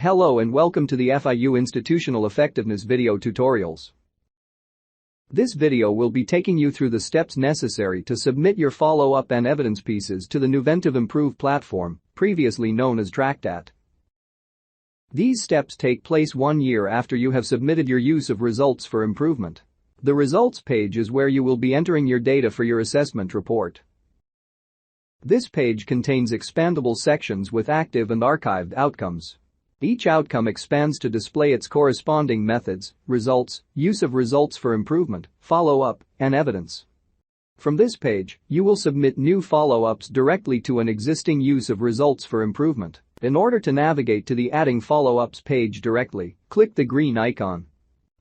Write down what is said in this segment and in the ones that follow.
Hello and welcome to the FIU Institutional Effectiveness video tutorials. This video will be taking you through the steps necessary to submit your follow-up and evidence pieces to the Nuventive Improve platform, previously known as TracDat. These steps take place 1 year after you have submitted your use of results for improvement. The results page is where you will be entering your data for your assessment report. This page contains expandable sections with active and archived outcomes. Each outcome expands to display its corresponding methods, results, use of results for improvement, follow-up, and evidence. From this page, you will submit new follow-ups directly to an existing use of results for improvement. In order to navigate to the Adding Follow-ups page directly, click the green icon.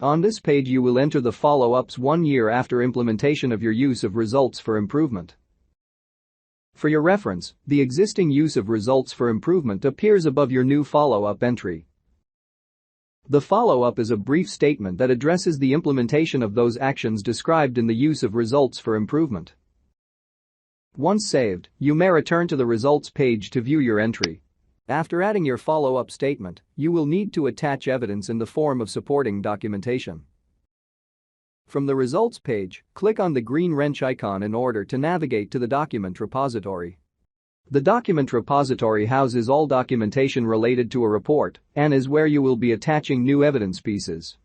On this page you will enter the follow-ups 1 year after implementation of your use of results for improvement. For your reference, the existing use of results for improvement appears above your new follow-up entry. The follow-up is a brief statement that addresses the implementation of those actions described in the use of results for improvement. Once saved, you may return to the results page to view your entry. After adding your follow-up statement, you will need to attach evidence in the form of supporting documentation. From the results page, click on the green wrench icon in order to navigate to the document repository. The document repository houses all documentation related to a report and is where you will be attaching new evidence pieces.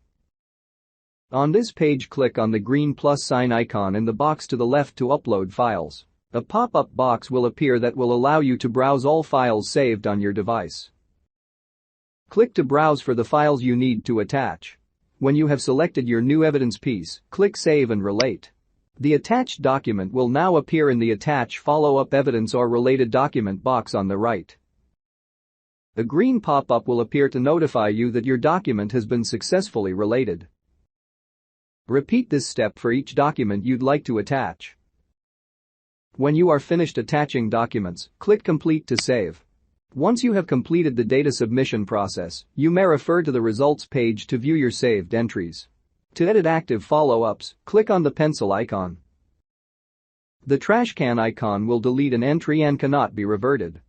On this page, click on the green plus sign icon in the box to the left to upload files. A pop-up box will appear that will allow you to browse all files saved on your device. Click to browse for the files you need to attach. When you have selected your new evidence piece, click Save and Relate. The attached document will now appear in the Attach Follow-up Evidence or Related Document box on the right. A green pop-up will appear to notify you that your document has been successfully related. Repeat this step for each document you'd like to attach. When you are finished attaching documents, click Complete to save. Once you have completed the data submission process, you may refer to the results page to view your saved entries. To edit active follow-ups, click on the pencil icon. The trash can icon will delete an entry and cannot be reverted.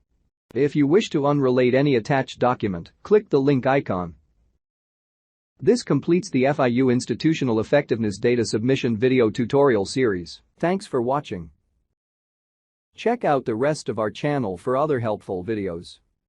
If you wish to unrelate any attached document, click the link icon. This completes the FIU Institutional Effectiveness Data Submission video tutorial series. Thanks for watching. Check out the rest of our channel for other helpful videos.